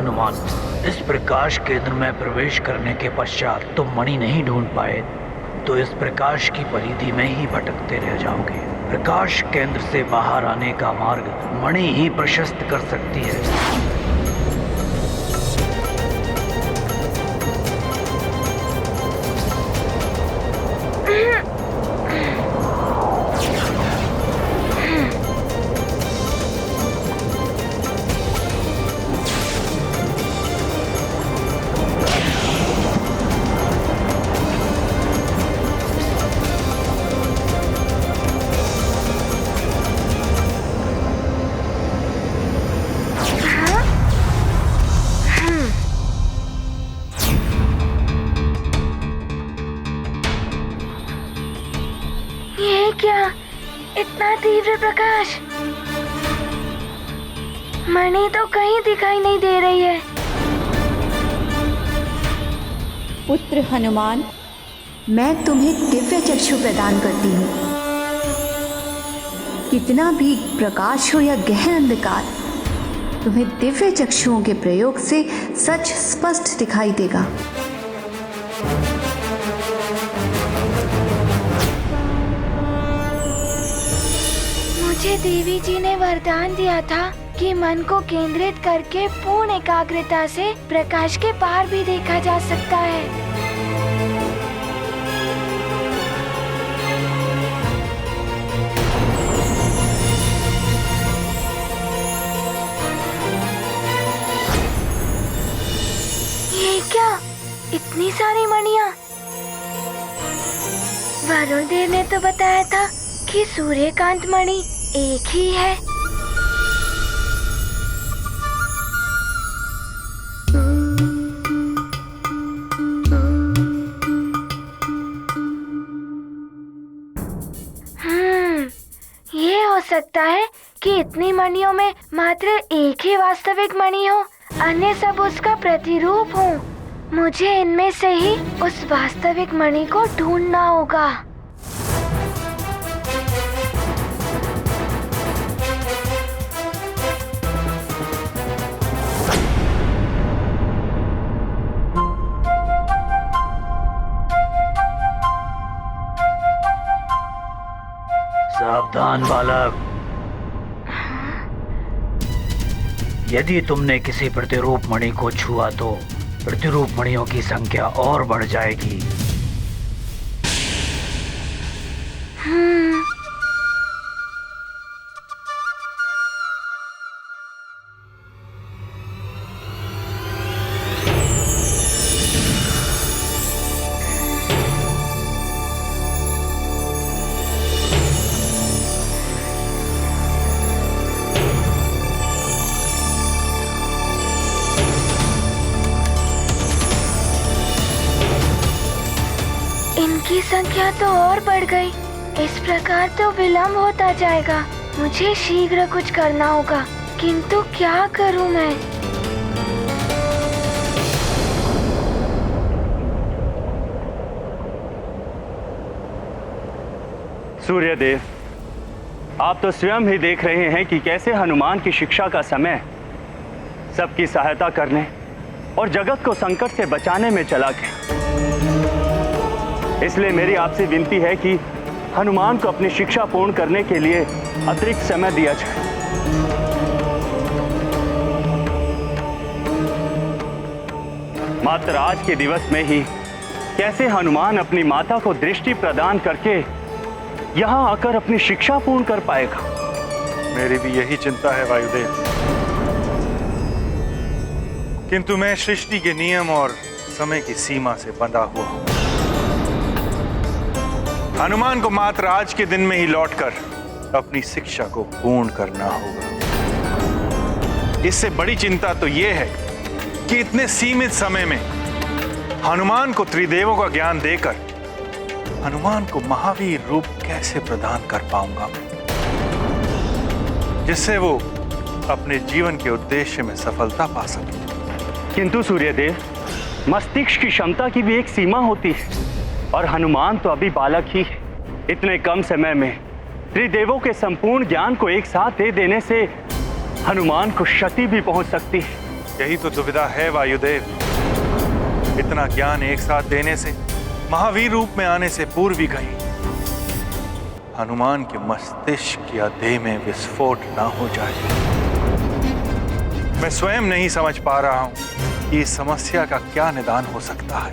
हनुमान, इस प्रकाश केंद्र में प्रवेश करने के पश्चात तुम मणि नहीं ढूंढ पाए तो इस प्रकाश की परिधि में ही भटकते रह जाओगे। प्रकाश केंद्र से बाहर आने का मार्ग मणि ही प्रशस्त कर सकती है। क्या इतना तीव्र प्रकाश? मणि तो कहीं दिखाई नहीं दे रही है। पुत्र हनुमान, मैं तुम्हें दिव्य चक्षु प्रदान करती हूँ। कितना भी प्रकाश हो या गहन अंधकार, तुम्हें दिव्य चक्षुओं के प्रयोग से सच स्पष्ट दिखाई देगा। मुझे देवी जी ने वरदान दिया था कि मन को केंद्रित करके पूर्ण एकाग्रता से प्रकाश के पार भी देखा जा सकता है। ये क्या, इतनी सारी मणियाँ? वरुण देव ने तो बताया था कि सूर्यकांत मणि एक ही है। ये हो सकता है कि इतनी मणियों में मात्र एक ही वास्तविक मणि हो, अन्य सब उसका प्रतिरूप हो। मुझे इनमें से ही उस वास्तविक मणि को ढूंढना होगा। सावधान बालक, यदि तुमने किसी प्रतिरूप मणि को छुआ तो प्रतिरूप मणियों की संख्या और बढ़ जाएगी। इनकी संख्या तो और बढ़ गई। इस प्रकार तो विलंब होता जाएगा। मुझे शीघ्र कुछ करना होगा, किंतु क्या करूं मैं? सूर्यदेव, आप तो स्वयं ही देख रहे हैं कि कैसे हनुमान की शिक्षा का समय सबकी सहायता करने और जगत को संकट से बचाने में चला गया। इसलिए मेरी आपसे विनती है कि हनुमान को अपनी शिक्षा पूर्ण करने के लिए अतिरिक्त समय दिया जाए। मात्र आज के दिवस में ही कैसे हनुमान अपनी माता को दृष्टि प्रदान करके यहाँ आकर अपनी शिक्षा पूर्ण कर पाएगा? मेरी भी यही चिंता है वायुदेव, किंतु मैं सृष्टि के नियम और समय की सीमा से बंधा हुआ हूं। हनुमान को मात्र आज के दिन में ही लौटकर अपनी शिक्षा को पूर्ण करना होगा। इससे बड़ी चिंता तो यह है कि इतने सीमित समय में हनुमान को त्रिदेवों का ज्ञान देकर हनुमान को महावीर रूप कैसे प्रदान कर पाऊंगा मैं, जिससे वो अपने जीवन के उद्देश्य में सफलता पा सके। किंतु सूर्यदेव, मस्तिष्क की क्षमता की भी एक सीमा होती है और हनुमान तो अभी बालक ही है। इतने कम समय में त्रिदेवों के संपूर्ण ज्ञान को एक साथ दे देने से हनुमान को क्षति भी पहुंच सकती है। यही तो दुविधा है वायुदेव। इतना ज्ञान एक साथ देने से, महावीर रूप में आने से पूर्व ही कहीं हनुमान के मस्तिष्क या देह में विस्फोट ना हो जाए। मैं स्वयं नहीं समझ पा रहा हूं कि इस समस्या का क्या निदान हो सकता है।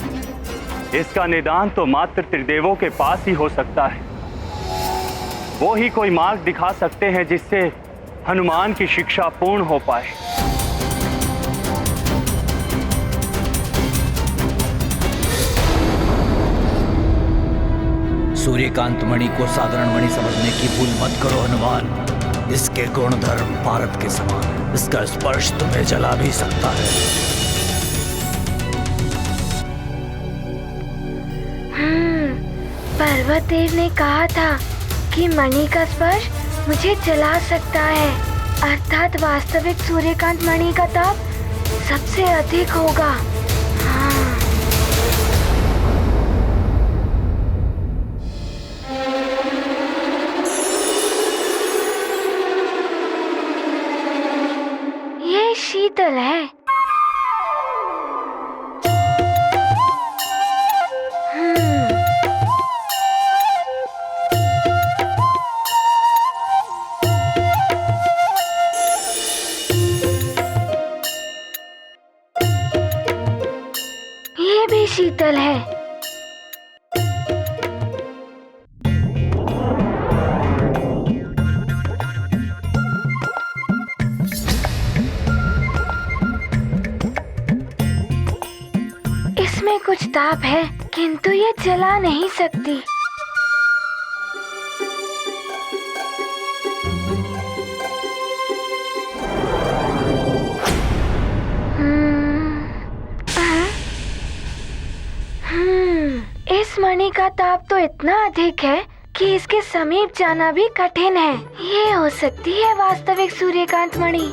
इसका निदान तो मात्र त्रिदेवों के पास ही हो सकता है। वो ही कोई मार्ग दिखा सकते हैं जिससे हनुमान की शिक्षा पूर्ण हो पाए। सूर्यकांत मणि को साधारण मणि समझने की भूल मत करो हनुमान। इसके गुण धर्म भारत के समान, इसका स्पर्श तुम्हें जला भी सकता है। पर्वत देव ने कहा था कि मणि का स्पर्श मुझे जला सकता है, अर्थात वास्तविक सूर्यकांत मणि का ताप सबसे अधिक होगा। हाँ। ये शीतल है। ये भी शीतल है। इसमें कुछ ताप है, किंतु ये जला नहीं सकती। इस मणि का ताप तो इतना अधिक है कि इसके समीप जाना भी कठिन है। ये हो सकती है वास्तविक सूर्यकांत मणि।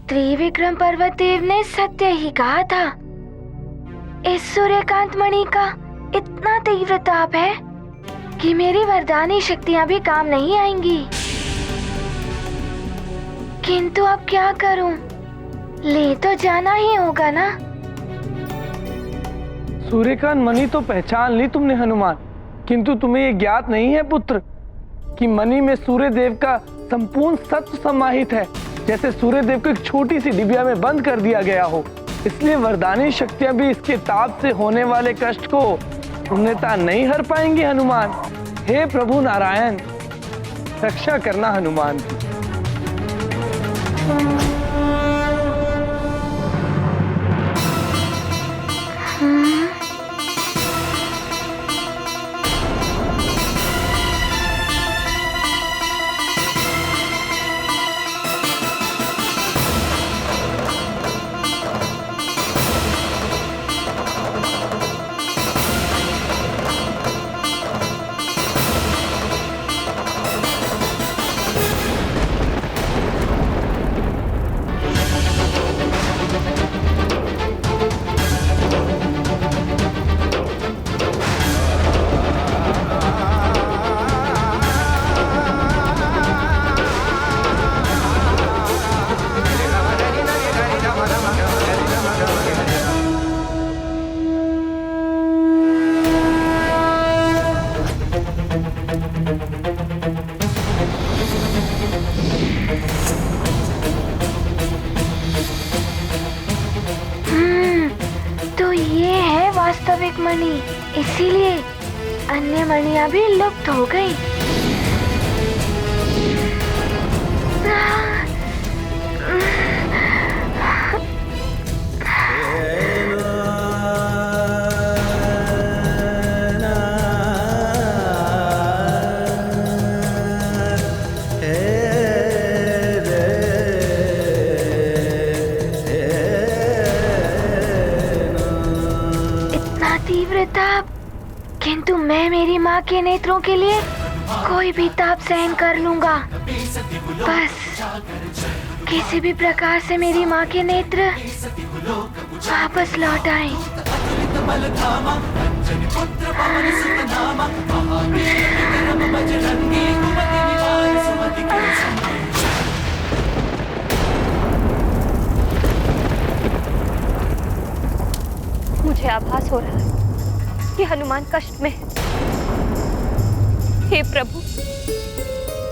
त्रिविक्रम पर्वत देव ने सत्य ही कहा था। इस सूर्यकांत मणि का इतना तीव्र ताप है कि मेरी वरदानी शक्तियां भी काम नहीं आएंगी। किंतु अब क्या करूं? ले तो जाना ही होगा ना। सूर्यकांत मणि तो पहचान ली तुमने हनुमान, किंतु तुम्हें ये ज्ञात नहीं है पुत्र कि मणि में सूर्य देव का संपूर्ण सत्व समाहित है, जैसे सूर्य देव को एक छोटी सी डिबिया में बंद कर दिया गया हो। इसलिए वरदानी शक्तियां भी इसके ताप से होने वाले कष्ट को पूर्णतः नहीं हर पाएंगी हनुमान। हे प्रभु नारायण, रक्षा करना हनुमान की। तो ये है वास्तविक मणि, इसीलिए अन्य मणियां भी लुप्त हो गई। किंतु मैं मेरी माँ के नेत्रों के लिए कोई भी ताप सहन कर लूंगा। बस किसी भी प्रकार से मेरी माँ के नेत्र वापस लौट आए। मुझे आभास हो रहा है कि हनुमान कष्ट में है। हे प्रभु,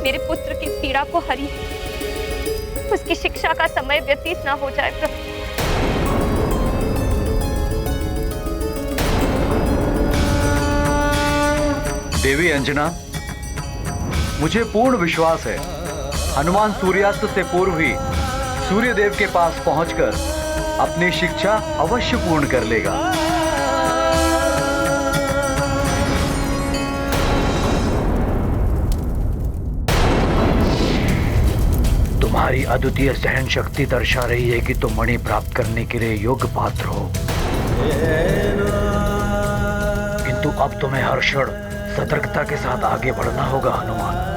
मेरे पुत्र की पीड़ा को हरिए, उसकी शिक्षा का समय व्यतीत ना हो जाए प्रभु। देवी अंजना, मुझे पूर्ण विश्वास है हनुमान सूर्यास्त से पूर्व ही सूर्य देव के पास पहुंचकर अपनी शिक्षा अवश्य पूर्ण कर लेगा। तुम्हारी अद्वितीय सहन शक्ति दर्शा रही है कि तुम मणि प्राप्त करने के लिए योग्य पात्र हो, किंतु अब तुम्हें हर क्षण सतर्कता के साथ आगे बढ़ना होगा हनुमान।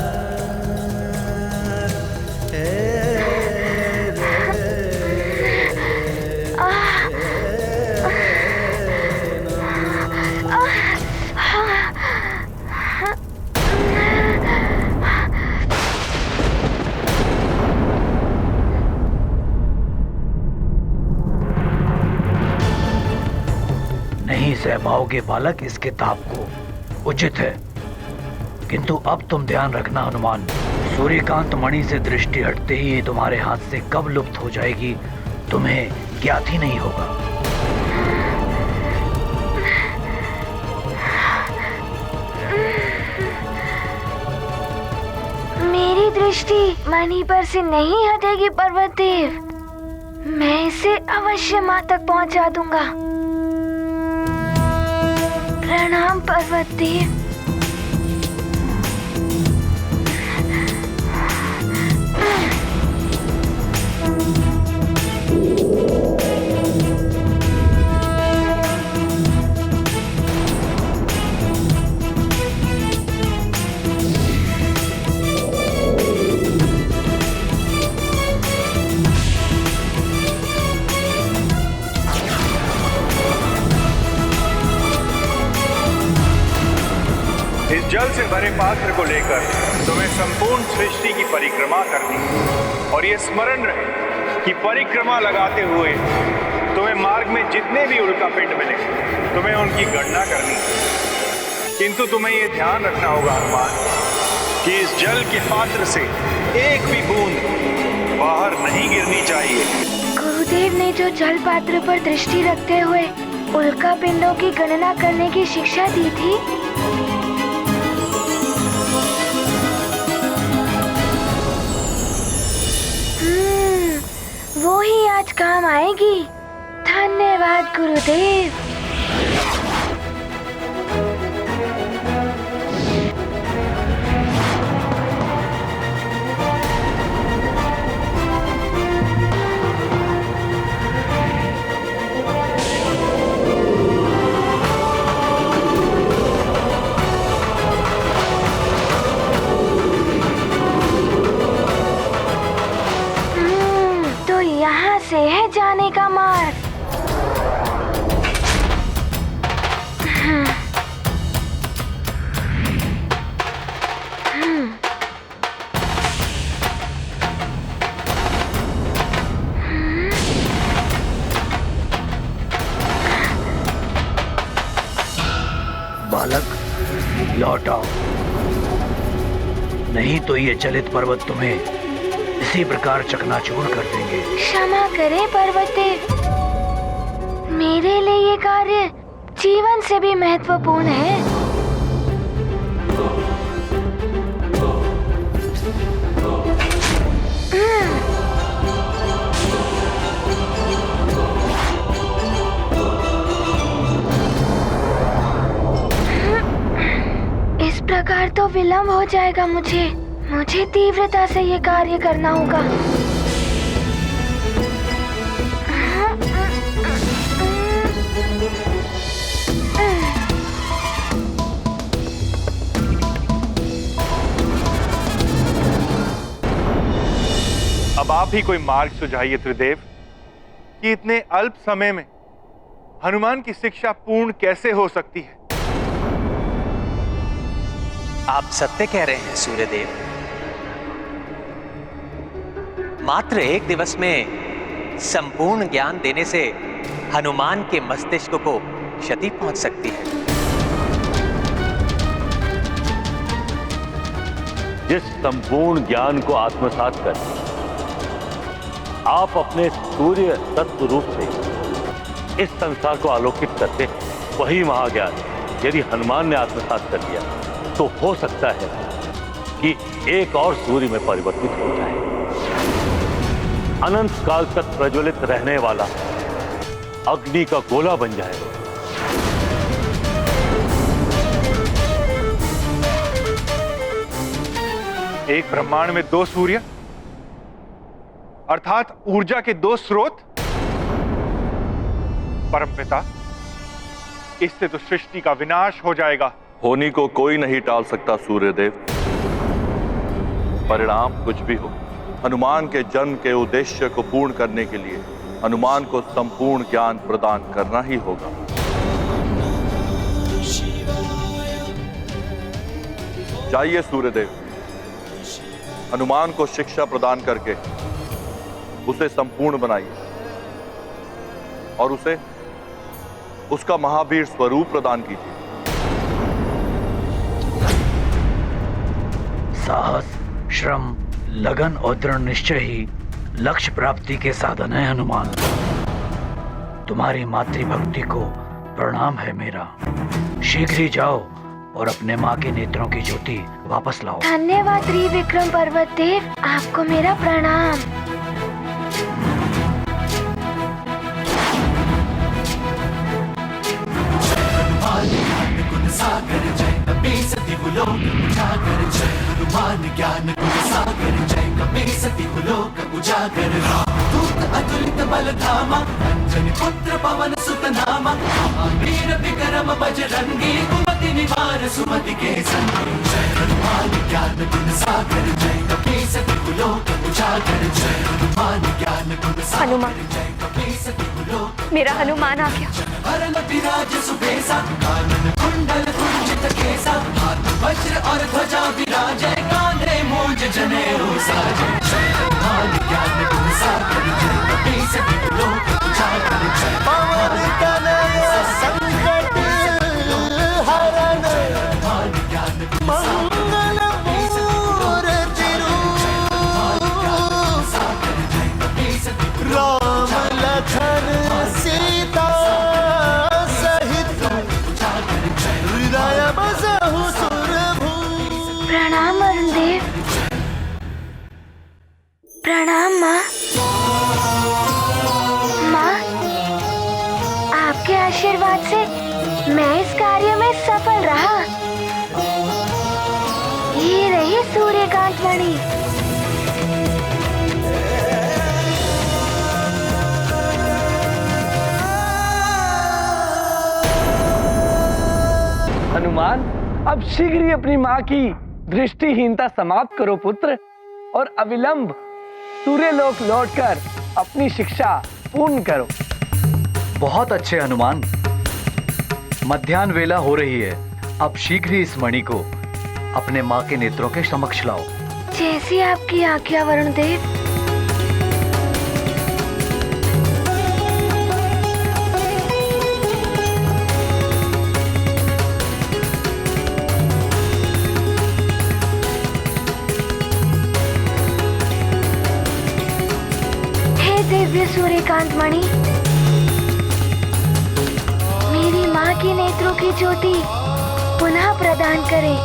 नहीं सह पाओगे बालक इसके ताप को, उचित है। किंतु अब तुम ध्यान रखना हनुमान, सूर्यकांत मणि से दृष्टि हटते ही तुम्हारे हाथ से कब लुप्त हो जाएगी तुम्हें ज्ञात ही नहीं होगा। मेरी दृष्टि मणि पर से नहीं हटेगी पर्वत देव। मैं इसे अवश्य माँ तक पहुंचा दूंगा। प्रणाम पर्वत देव। इस जल से भरे पात्र को लेकर तुम्हें संपूर्ण सृष्टि की परिक्रमा करनी, और ये स्मरण रहे कि परिक्रमा लगाते हुए तुम्हें मार्ग में जितने भी उल्कापिंड मिले तुम्हें उनकी गणना करनी। किंतु तुम्हें ये ध्यान रखना होगा हनुमान कि इस जल के पात्र से एक भी बूंद बाहर नहीं गिरनी चाहिए। गुरुदेव ने जो जल पात्र पर दृष्टि रखते हुए उल्का पिंडों की गणना करने की शिक्षा दी थी, वो ही आज काम आएगी। धन्यवाद गुरुदेव। तो यहाँ से है जाने का मार्ग। बालक लौट आओ, नहीं तो ये चलित पर्वत तुम्हें इसी प्रकार चकनाचूर कर देंगे। क्षमा करें पर्वतेव, मेरे लिए ये कार्य जीवन से भी महत्वपूर्ण है। इस प्रकार तो विलंब हो जाएगा। मुझे तीव्रता से ये कार्य करना होगा। अब आप ही कोई मार्ग सुझाइए त्रिदेव कि इतने अल्प समय में हनुमान की शिक्षा पूर्ण कैसे हो सकती है। आप सत्य कह रहे हैं सूर्यदेव। मात्र एक दिवस में संपूर्ण ज्ञान देने से हनुमान के मस्तिष्क को क्षति पहुंच सकती है। जिस संपूर्ण ज्ञान को आत्मसात कर आप अपने सूर्य तत्व रूप से इस संसार को आलोकित करते हैं, वही महाज्ञान यदि हनुमान ने आत्मसात कर लिया तो हो सकता है कि एक और सूर्य में परिवर्तित हो जाए, अनंत काल तक प्रज्वलित रहने वाला अग्नि का गोला बन जाए। एक ब्रह्मांड में दो सूर्य अर्थात ऊर्जा के दो स्रोत। परमपिता, इससे तो सृष्टि का विनाश हो जाएगा। होनी को कोई नहीं टाल सकता सूर्यदेव। परिणाम कुछ भी हो, हनुमान के जन्म के उद्देश्य को पूर्ण करने के लिए हनुमान को संपूर्ण ज्ञान प्रदान करना ही होगा। जाइए सूर्यदेव, हनुमान को शिक्षा प्रदान करके उसे संपूर्ण बनाइए और उसे उसका महावीर स्वरूप प्रदान कीजिए। साहस, श्रम, लगन और दृढ़ निश्चय ही लक्ष्य प्राप्ति के साधन है हनुमान। तुम्हारी मातृभक्ति को प्रणाम है मेरा। शीघ्र ही जाओ और अपने माँ के नेत्रों की ज्योति वापस लाओ। धन्यवाद त्रिविक्रम पर्वत देव, आपको मेरा प्रणाम। सागर जय कपी सती गुलोक उजागर, जय हनुमान ज्ञान गुण सागर, जय कपी सती गुलोक उजागर। दूत अतुलित बल धामा, अंजनी पुत्र पवन सुत नामा, वीर विक्रम बजरंगी, कुमति निवार सुमति के संगी। जय हनुमान ज्ञान गुण सागर, जय कपी सती गुलोक उजागर, जय हनुमान ज्ञान गुण सागर, जय कपी सती गुलोक। मेरा हनुमान आ गया। हरण विराज सुबेसा, कानन कुंडल कुंजित केसा, हाथ वज्र और ध्वजा विराजय, कांधे मूंज जनेऊ साजय। जय हनुमान ज्ञान गुण सागर, जय कपी सती गुलोक उजागर, जय पवन तनय संकट हरण, हनुमान ज्ञान गुण मंगल मूर्ति रूप, राम लखन सीता प्रणाम वरुण देव। प्रणाम माँ। माँ, आपके आशीर्वाद से मैं इस कार्य में सफल रहा। ये रही सूर्यकांत मणि। हनुमान, अब शीघ्र ही अपनी माँ की दृष्टिहीनता समाप्त करो पुत्र, और अविलंब सूर्यलोक लौटकर अपनी शिक्षा पूर्ण करो। बहुत अच्छे हनुमान। मध्याह्न वेला हो रही है, अब शीघ्र ही इस मणि को अपने माँ के नेत्रों के समक्ष लाओ। जैसी आपकी आज्ञा वरुण देव। दिव्य सूर्यकांत मणि, मेरी माँ के नेत्रों की ज्योति पुनः प्रदान करें।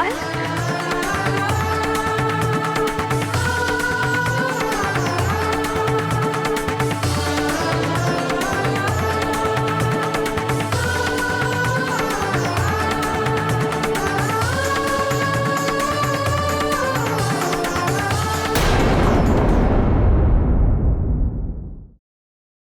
हनुमान।